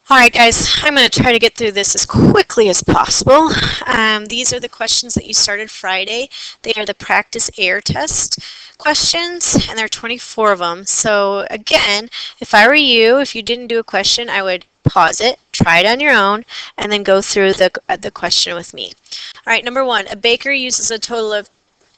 All right, guys, I'm going to try to get through this as quickly as possible. These are the questions that you started Friday. They are the practice air test questions, and there are 24 of them. So again, if I were you, if you didn't do a question, I would pause it, try it on your own, and then go through the question with me. All right, number one, a baker uses a total of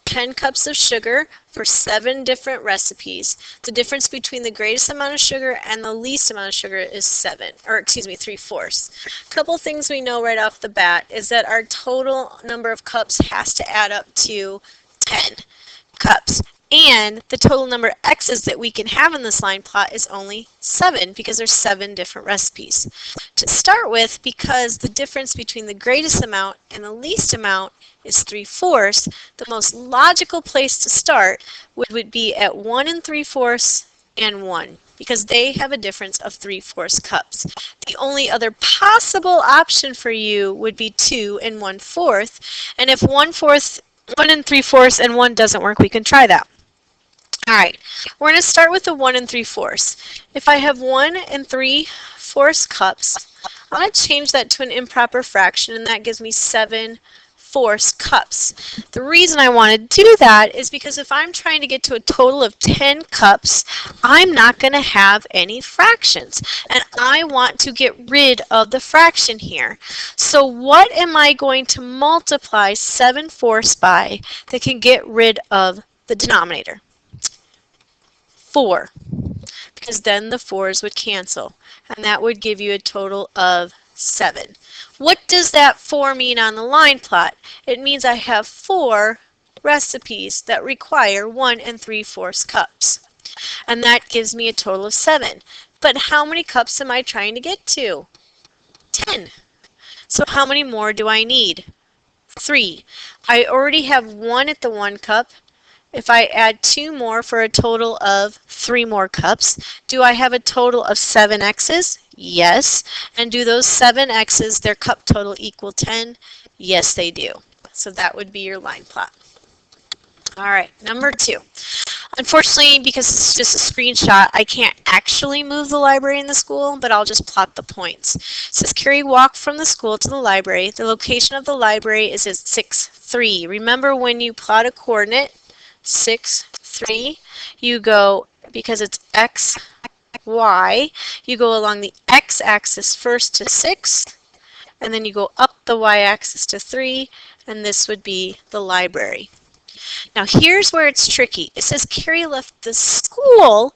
10 cups of sugar for 7 different recipes. The difference between the greatest amount of sugar and the least amount of sugar is 3/4. A couple things we know right off the bat is that our total number of cups has to add up to 10 cups. And the total number of X's that we can have in this line plot is only 7 because there's 7 different recipes. To start with, because the difference between the greatest amount and the least amount is 3/4, the most logical place to start would be at 1 3/4 and 1 because they have a difference of 3/4 cups. The only other possible option for you would be 2 and 1/4, and if 1/4, 1 3/4 and 1 doesn't work, we can try that. All right, we're going to start with the 1 3/4. If I have 1 3/4 cups, I'm going to change that to an improper fraction, and that gives me 7/4 cups. The reason I want to do that is because if I'm trying to get to a total of 10 cups, I'm not going to have any fractions, and I want to get rid of the fraction here. So what am I going to multiply 7/4 by that can get rid of the denominator? 4, because then the 4's would cancel, and that would give you a total of 7. What does that 4 mean on the line plot? It means I have 4 recipes that require 1 3/4 cups, and that gives me a total of 7. But how many cups am I trying to get to? 10. So how many more do I need? 3. I already have 1 at the 1 cup. If I add 2 more for a total of 3 more cups, do I have a total of 7 X's? Yes. And do those 7 X's, their cup total, equal 10? Yes, they do. So that would be your line plot. All right, number 2. Unfortunately, because it's just a screenshot, I can't actually move the library in the school, but I'll just plot the points. It says Carrie walked from the school to the library. The location of the library is at 6, 3. Remember, when you plot a coordinate, 6, 3, you go, because it's x, y, you go along the x-axis first to 6, and then you go up the y-axis to 3, and this would be the library. Now here's where it's tricky. It says Carrie left the school,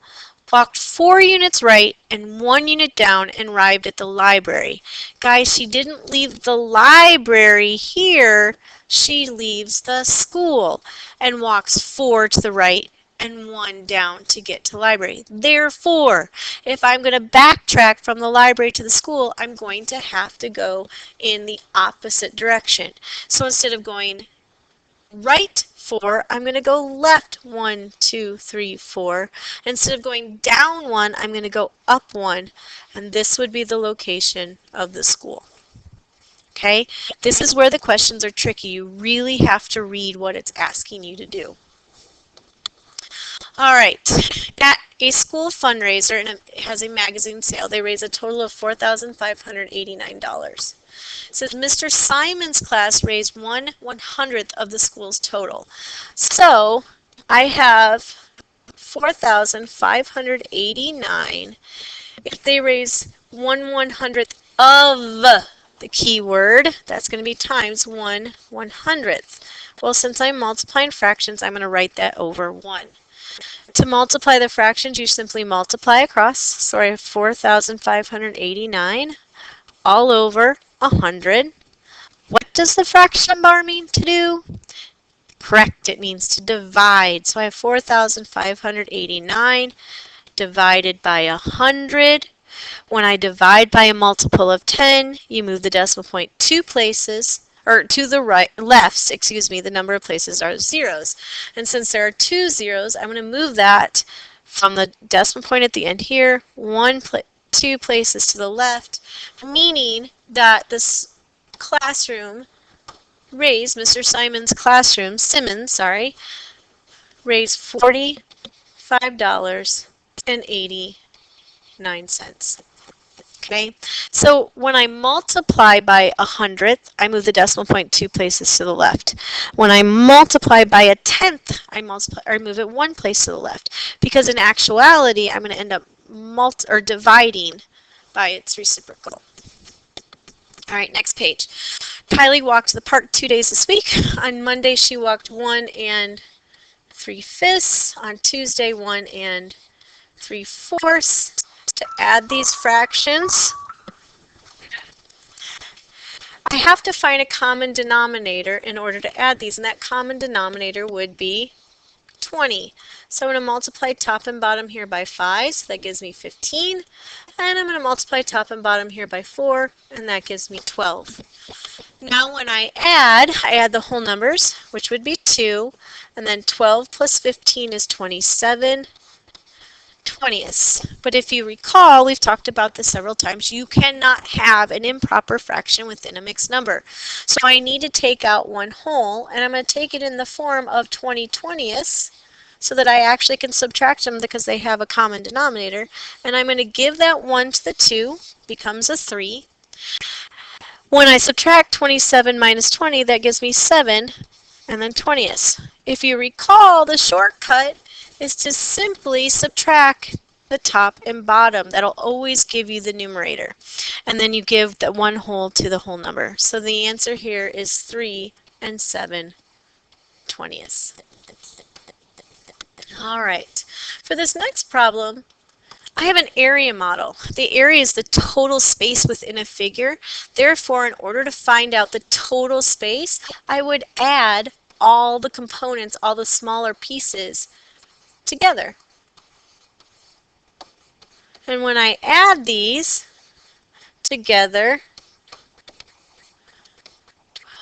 walked 4 units right and 1 unit down, and arrived at the library. Guys, she didn't leave the library here. She leaves the school and walks 4 to the right and 1 down to get to the library. Therefore, if I'm going to backtrack from the library to the school, I'm going to have to go in the opposite direction. So instead of going right 4, I'm going to go left 1, 2, 3, 4. Instead of going down 1, I'm going to go up 1, and this would be the location of the school. Okay, this is where the questions are tricky. You really have to read what it's asking you to do. All right, at a school fundraiser, and it has a magazine sale, they raise a total of $4,589. It says Mr. Simon's class raised 1/100th of the school's total. So I have 4,589. If they raise 1/100th of the keyword, that's going to be times 1/100th. Well, since I'm multiplying fractions, I'm going to write that over 1. To multiply the fractions, you simply multiply across. So I have 4,589 all over 100. What does the fraction bar mean to do? Correct, it means to divide. So I have 4,589 divided by 100. When I divide by a multiple of 10, you move the decimal point 2 places, or to the left, the number of places are zeros. And since there are 2 zeros, I'm going to move that from the decimal point at the end here, 2 places to the left, meaning that this classroom raised, Mr. Simon's classroom, raised $45.89. Okay, so when I multiply by 100th, I move the decimal point 2 places to the left. When I multiply by a tenth, I move it 1 place to the left. Because in actuality, I'm going to end up dividing by its reciprocal. All right, next page. Kylie walked to the park 2 days this week. On Monday, she walked 1 3/5. On Tuesday, 1 3/4. To add these fractions, I have to find a common denominator in order to add these, and that common denominator would be 20. So I'm going to multiply top and bottom here by 5, so that gives me 15. And I'm going to multiply top and bottom here by 4, and that gives me 12. Now when I add the whole numbers, which would be 2, and then 12 plus 15 is 27 20ths. But if you recall, we've talked about this several times, you cannot have an improper fraction within a mixed number. So I need to take out one whole, and I'm going to take it in the form of 20 20ths so that I actually can subtract them because they have a common denominator. And I'm going to give that 1 to the 2, becomes a 3. When I subtract 27 minus 20, that gives me 7, and then 20ths. If you recall, the shortcut is to simply subtract the top and bottom. That'll always give you the numerator. And then you give the one whole to the whole number. So the answer here is 3 7 20ths. All right. For this next problem, I have an area model. The area is the total space within a figure. Therefore, in order to find out the total space, I would add all the components, all the smaller pieces together. And when I add these together,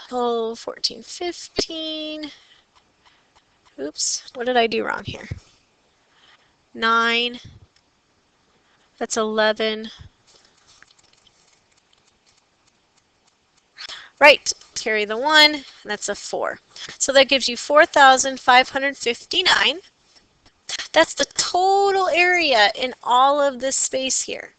12, 14, 15, oops, what did I do wrong here? 9, that's 11, right, carry the 1, and that's a 4. So that gives you 4,559. That's the total area in all of this space here.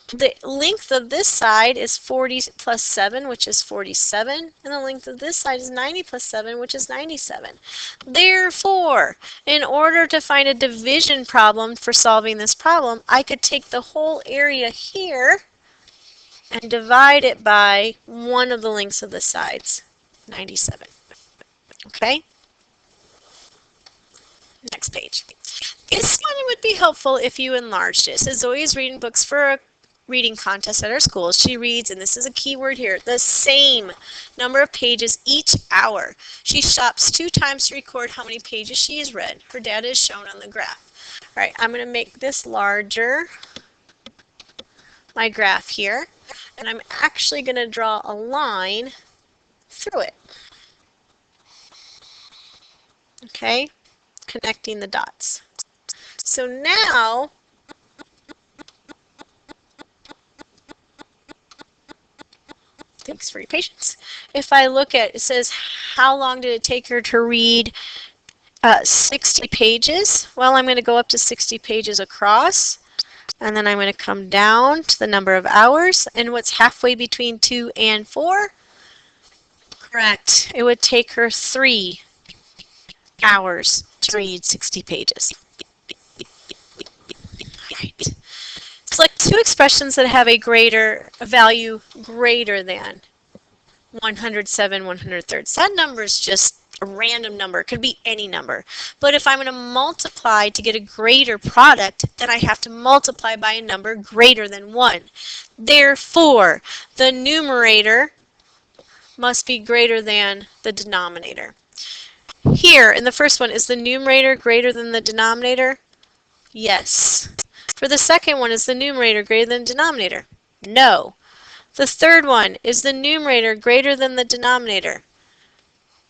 The length of this side is 40 plus 7, which is 47, and the length of this side is 90 plus 7, which is 97. Therefore, in order to find a division problem for solving this problem, I could take the whole area here and divide it by one of the lengths of the sides, 97. Okay? Next page. This one would be helpful if you enlarged it. So Zoe's reading books for a reading contest at our school. She reads, and this is a key word here, the same number of pages each hour. She stops 2 times to record how many pages she has read. Her data is shown on the graph. All right, I'm going to make this larger, my graph here, and I'm actually going to draw a line through it. Okay, connecting the dots. So now, thanks for your patience. If I look at, it says, how long did it take her to read 60 pages? Well, I'm going to go up to 60 pages across, and then I'm going to come down to the number of hours. And what's halfway between 2 and 4? Correct. It would take her 3 hours to read 60 pages. Right. Select 2 expressions that have a value greater than 107 103rds. That number is just a random number. It could be any number. But if I'm going to multiply to get a greater product, then I have to multiply by a number greater than 1. Therefore, the numerator must be greater than the denominator. Here, in the first one, is the numerator greater than the denominator? Yes. For the second one, is the numerator greater than the denominator? No. The third one, is the numerator greater than the denominator?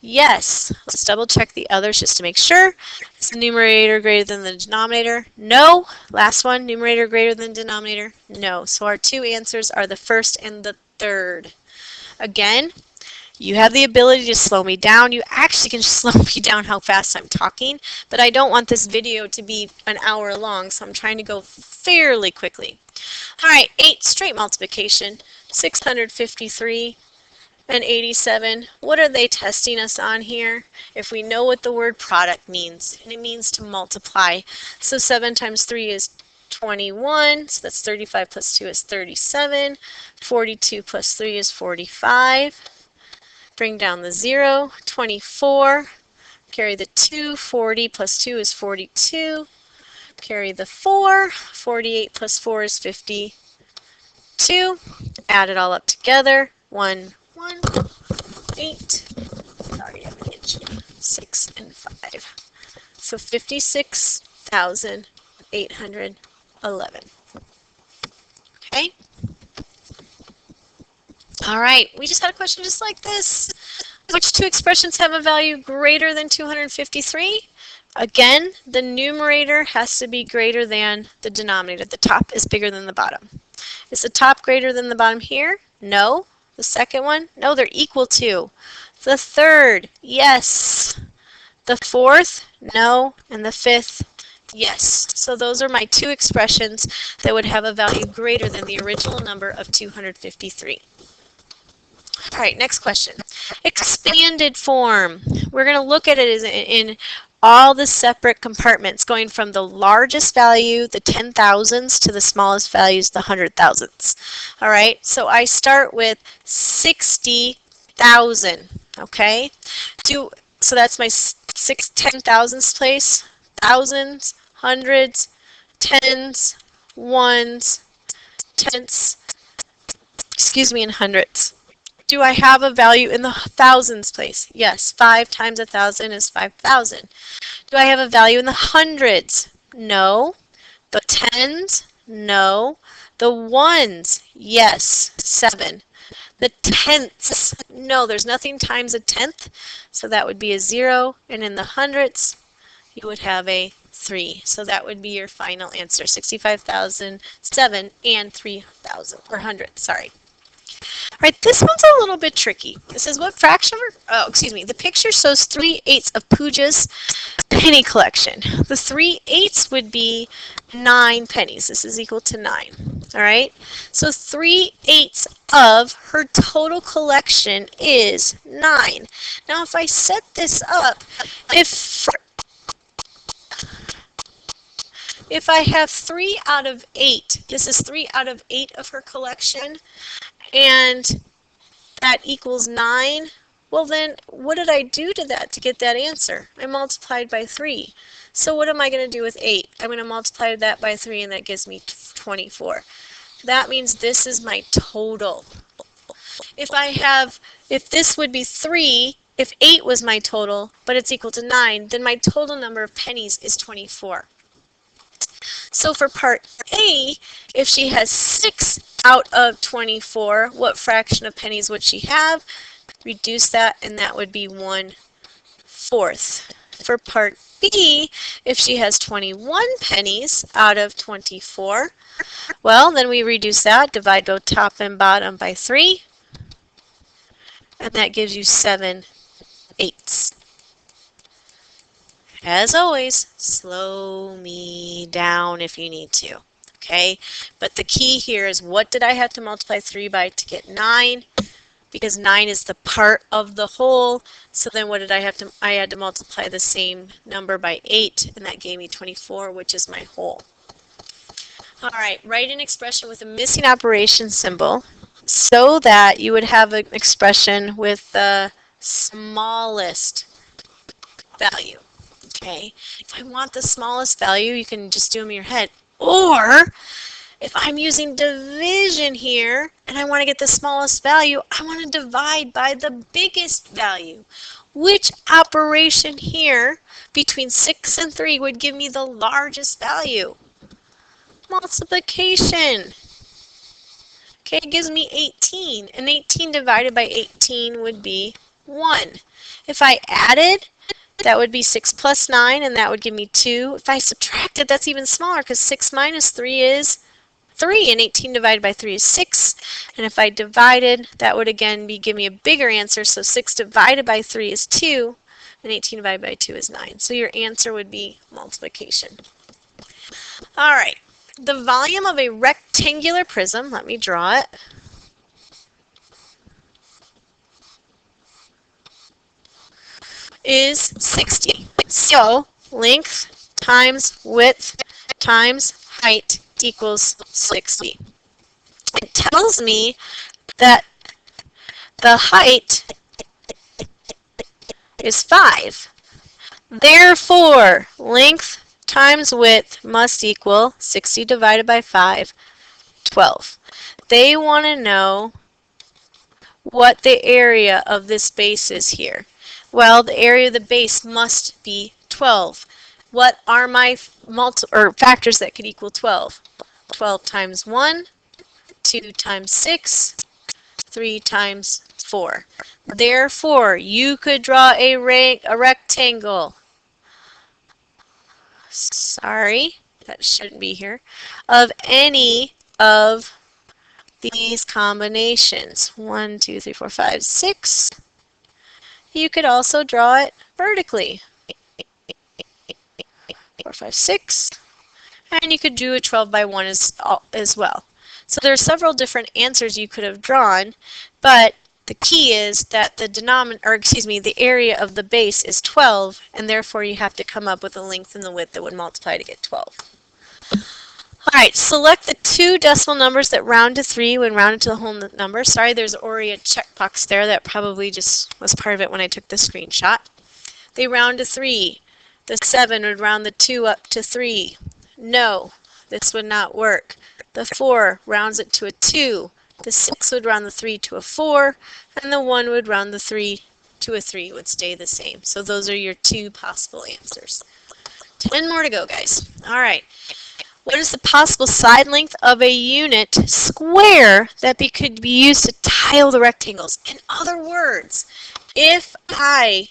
Yes. Let's double check the others just to make sure. Is the numerator greater than the denominator? No. Last one, numerator greater than denominator? No. So our 2 answers are the first and the third. Again, You have the ability to slow me down. You actually can slow me down how fast I'm talking, but I don't want this video to be an hour long, so I'm trying to go fairly quickly. All right, 8 straight multiplication, 653 and 87. What are they testing us on here? If we know what the word product means, and it means to multiply. So 7 times 3 is 21, so that's 35 plus 2 is 37. 42 plus 3 is 45. Bring down the 0, 24. Carry the 2, 40 plus 2 is 42. Carry the 4, 48 plus 4 is 52. Add it all up together. 1, 1, 8, sorry, I'm an inch, 6, and 5. So 56,811. Okay? All right, we just had a question just like this. Which two expressions have a value greater than 253? Again, the numerator has to be greater than the denominator. The top is bigger than the bottom. Is the top greater than the bottom here? No. The second one? No, they're equal to. The third? Yes. The fourth? No. And the fifth? Yes. So those are my two expressions that would have a value greater than the original number of 253. All right, next question. Expanded form. We're going to look at it as in all the separate compartments, going from the largest value, the 10,000s, to the smallest values, the 100,000s. All right, so I start with 60,000, okay? So that's my 10,000s place, thousands, hundreds, tens, ones, tenths, and hundreds. Do I have a value in the thousands place? Yes, 5 times 1,000 is 5,000. Do I have a value in the hundreds? No. The tens? No. The ones? Yes, 7. The tenths? No, there's nothing times a tenth, so that would be a 0. And in the hundreds, you would have a 3. So that would be your final answer, 65,007 and 3,000, or 100, sorry. All right, this one's a little bit tricky. It says, what fraction of, the picture shows 3/8 of Pooja's penny collection. The 3/8 would be 9 pennies. This is equal to 9. All right, so 3/8 of her total collection is 9. Now, if I set this up, if I have 3 out of 8, this is 3 out of 8 of her collection, and that equals 9, well then, what did I do to that to get that answer? I multiplied by 3. So what am I going to do with 8? I'm going to multiply that by 3, and that gives me 24. That means this is my total. If this would be 3, if 8 was my total, but it's equal to 9, then my total number of pennies is 24. So for part A, if she has 6 out of 24, what fraction of pennies would she have? Reduce that, and that would be 1/4. For part B, if she has 21 pennies out of 24, well, then we reduce that, divide both top and bottom by 3, and that gives you 7/8. As always, slow me down if you need to, okay? But the key here is, what did I have to multiply 3 by to get 9? Because 9 is the part of the whole, so then what did I have to, I had to multiply the same number by 8, and that gave me 24, which is my whole. All right, write an expression with a missing operation symbol so that you would have an expression with the smallest value. Okay, if I want the smallest value, you can just do them in your head. Or if I'm using division here and I want to get the smallest value, I want to divide by the biggest value. Which operation here between 6 and 3 would give me the largest value? Multiplication. Okay, it gives me 18, and 18 divided by 18 would be 1. If I added, that would be 6 plus 9, and that would give me 2. If I subtracted, that's even smaller, because 6 minus 3 is 3, and 18 divided by 3 is 6. And if I divided, that would again give me a bigger answer. So 6 divided by 3 is 2, and 18 divided by 2 is 9. So your answer would be multiplication. All right, the volume of a rectangular prism, let me draw it, is 60. So length times width times height equals 60. It tells me that the height is 5. Therefore, length times width must equal 60 divided by 5, 12. They want to know what the area of this base is here. Well, the area of the base must be 12. What are my factors that could equal 12? 12 times 1, 2 times 6, 3 times 4. Therefore, you could draw a rectangle. Sorry, that shouldn't be here. Of any of these combinations. 1, 2, 3, 4, 5, 6. You could also draw it vertically. 4, 5, 6. And you could do a 12 by 1 as well. So there are several different answers you could have drawn, but the key is that the area of the base is 12, and therefore you have to come up with the length and the width that would multiply to get 12. All right, select the two decimal numbers that round to 3 when rounded to the whole number. Sorry, there's already a checkbox there that probably just was part of it when I took the screenshot. They round to 3. The 7 would round the 2 up to 3. No, this would not work. The 4 rounds it to a 2. The 6 would round the 3 to a 4. And the 1 would round the 3 to a 3. It would stay the same. So those are your two possible answers. 10 more to go, guys. All right. What is the possible side length of a unit square that could be used to tile the rectangles? In other words, if I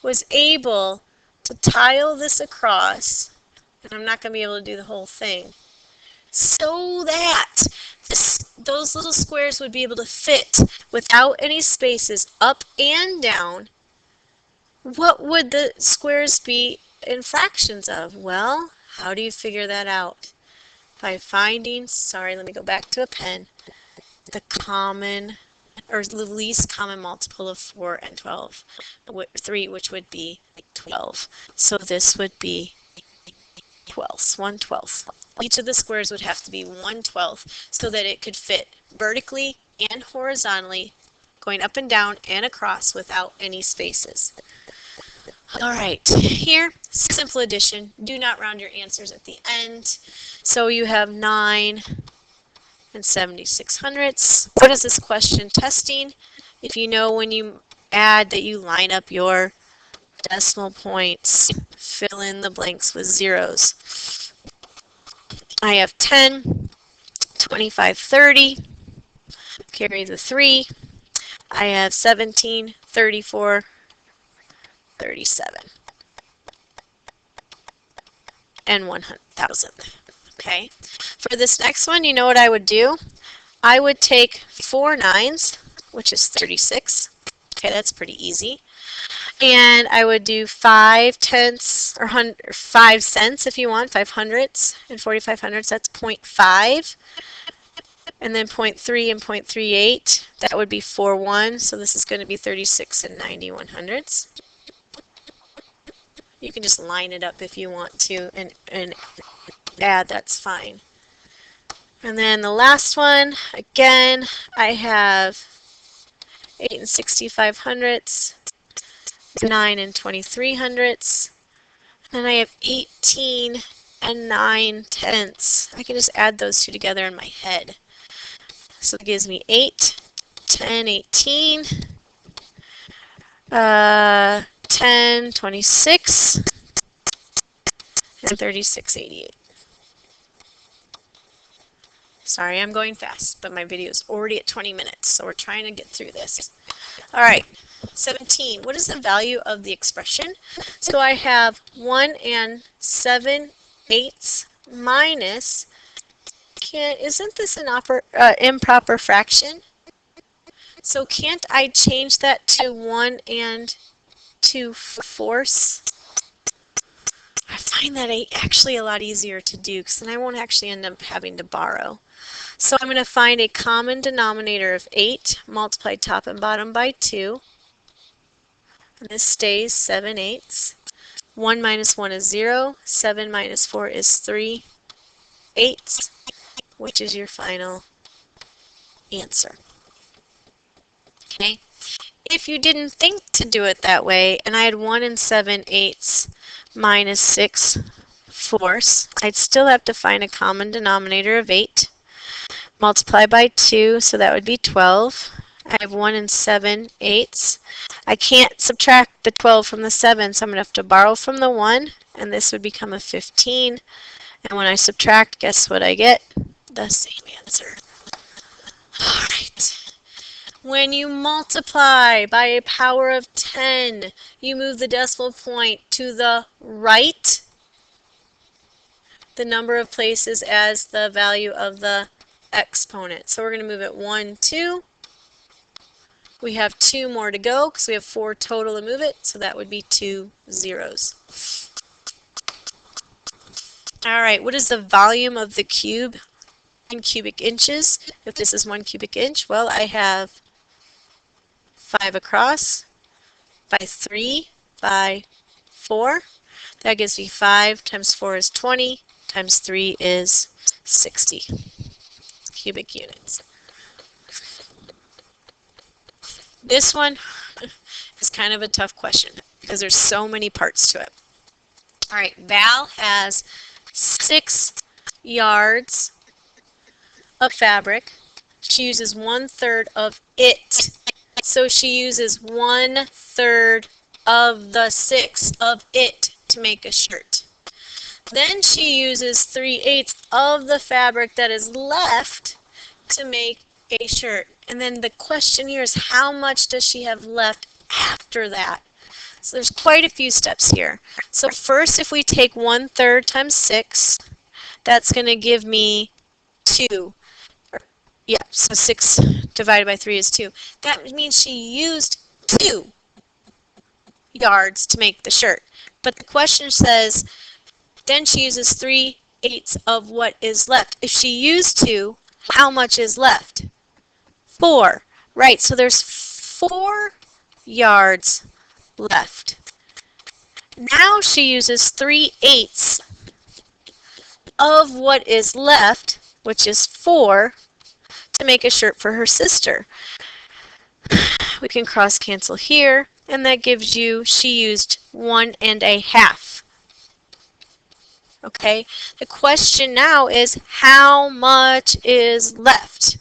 was able to tile this across, and I'm not going to be able to do the whole thing, so that those little squares would be able to fit without any spaces up and down, what would the squares be in fractions of? Well, how do you figure that out? By finding, sorry, let me go back to a pen, the common, or the least common multiple of 4 and 3, which would be 12. So this would be 12ths, 1/12. Each of the squares would have to be 1/12 so that it could fit vertically and horizontally, going up and down and across without any spaces. All right, here, simple addition. Do not round your answers at the end. So you have 9 and 76/100ths. What is this question testing? If you know when you add that you line up your decimal points, fill in the blanks with zeros. I have 10, 25, 30, carry the 3. I have 17, 34, 37, and 1,000th. Okay. For this next one, you know what I would do? I would take 4 9s, which is 36. Okay, that's pretty easy. And I would do 5 tenths, or 5 cents if you want, 500ths, and 4500ths, that's 0.5. And then 0.3 and 0.38, that would be 4 1, so this is going to be 36 and 90/100ths. You can just line it up if you want to and add, that's fine. And then the last one, again, I have 8 and 65/100ths, 9 and 23/100ths, and I have 18 and 9/10ths. I can just add those two together in my head. So it gives me 8, 10, 18, 10, 26, and 36/88. Sorry, I'm going fast, but my video is already at 20 minutes, so we're trying to get through this. All right, 17. What is the value of the expression? So I have 1 and 7/8 minus isn't this an improper fraction? So can't I change that to 1 and 2/4? I find that actually a lot easier to do because then I won't actually end up having to borrow. So I'm going to find a common denominator of 8, multiply top and bottom by 2. And this stays 7/8. 1 minus 1 is 0. 7 minus 4 is 3/8, which is your final answer. Okay. If you didn't think to do it that way, and I had 1 and 7/8 minus 6/4, I'd still have to find a common denominator of 8. Multiply by 2, so that would be 12. I have 1 and 7/8. I can't subtract the 12 from the 7, so I'm going to have to borrow from the 1, and this would become a 15. And when I subtract, guess what I get? The same answer. All right. When you multiply by a power of 10, you move the decimal point to the right, the number of places as the value of the exponent. So we're going to move it 1, 2. We have 2 more to go because we have 4 total to move it, so that would be 2 zeros. All right, what is the volume of the cube in cubic inches? If this is 1 cubic inch, well, I have 5 across by 3 by 4. That gives me 5 times 4 is 20 times 3 is 60 cubic units. This one is kind of a tough question because there's so many parts to it. All right, Val has 6 yards of fabric. She uses 1/3 of it. So she uses 1/3 of the 6 of it to make a shirt. Then she uses 3/8 of the fabric that is left to make a shirt. And then the question here is, how much does she have left after that? So there's quite a few steps here. So first, if we take 1/3 times 6, that's going to give me 2. Yeah, so 6 divided by 3 is 2. That means she used 2 yards to make the shirt. But the question says, then she uses 3/8 of what is left. If she used 2, how much is left? 4. Right, so there's 4 yards left. Now she uses 3/8 of what is left, which is 4, to make a shirt for her sister. We can cross cancel here, and that gives you, she used 1.5. Okay, the question now is, how much is left?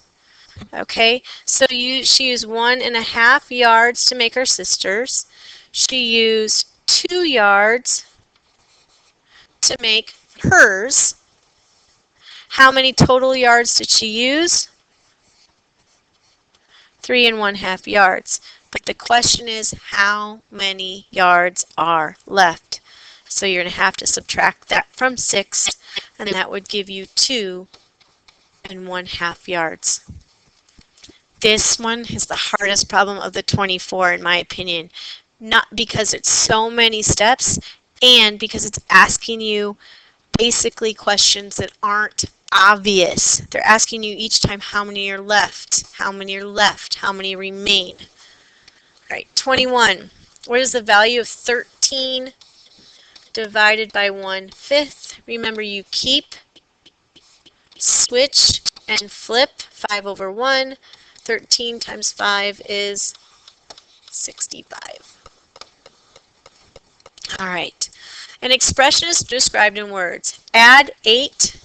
Okay, so she used 1.5 yards to make her sister's. She used 2 yards to make hers. How many total yards did she use? 3.5 yards. But the question is, how many yards are left? So you're going to have to subtract that from 6, and that would give you 2.5 yards. This one is the hardest problem of the 24, in my opinion. Not because it's so many steps, and because it's asking you basically questions that aren't obvious. They're asking you each time how many are left, how many are left, how many remain. All right, 21. What is the value of 13 divided by 1/5? Remember, you keep, switch, and flip. 5/1. 13 times 5 is 65. All right. An expression is described in words. Add 8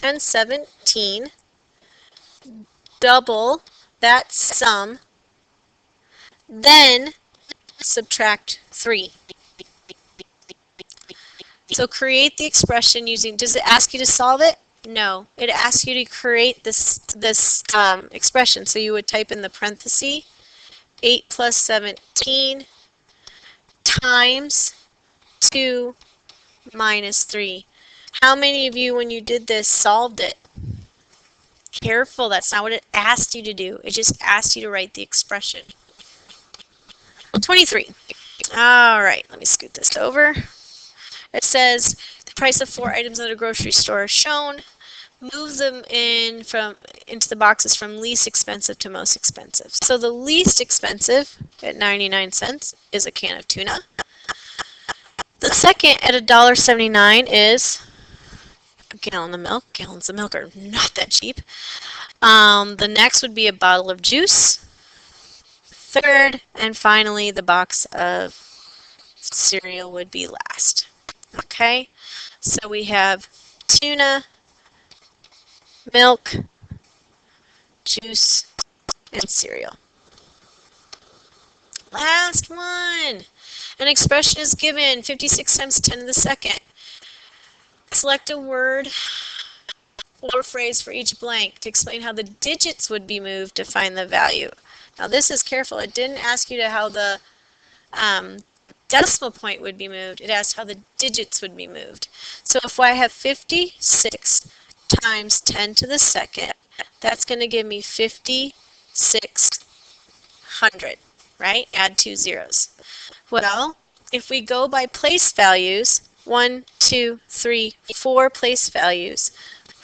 and 17. Double that sum. Then subtract 3. So create the expression using, does it ask you to solve it? No, it asks you to create this expression. So you would type in the parenthesis, 8 plus 17 times 2 minus 3. How many of you, when you did this, solved it? Careful, that's not what it asked you to do. It just asked you to write the expression. 23. All right, let me scoot this over. It says the price of 4 items at a grocery store is shown. Move them into the boxes from least expensive to most expensive. So the least expensive at 99 cents is a can of tuna. The second at $1.79 is a gallon of milk. Gallons of milk are not that cheap. The next would be a bottle of juice. Third, and finally, the box of cereal would be last. Okay, so we have tuna, milk, juice, and cereal. Last one. An expression is given 56 times 10 to the second. Select a word or phrase for each blank to explain how the digits would be moved to find the value. Now this is careful. It didn't ask you how the decimal point would be moved. It asked how the digits would be moved. So if I have 56 times 10 to the second, that's going to give me 5,600, right? Add 2 zeros. Well, if we go by place values, 1, 2, 3, 4 place values,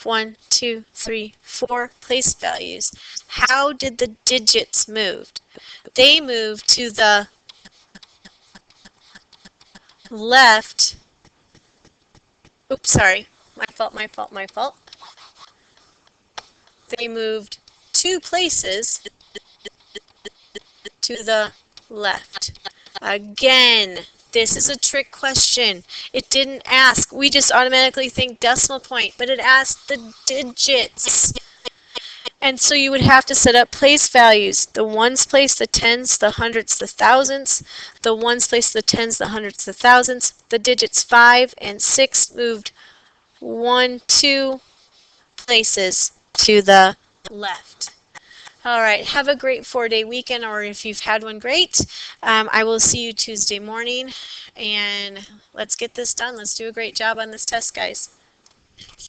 1, 2, 3, 4 place values, how did the digits move? They moved to the left. Oops, sorry. My fault. They moved 2 places to the left. Again, this is a trick question. It didn't ask. We just automatically think decimal point, but it asked the digits. And so you would have to set up place values. The ones place the tens, the hundreds, the thousands. The ones place the tens, the hundreds, the thousands. The digits 5 and 6 moved 1, 2 places to the left. All right, have a great 4-day weekend, or if you've had one, great. I will see you Tuesday morning, and let's get this done. Let's do a great job on this test, guys.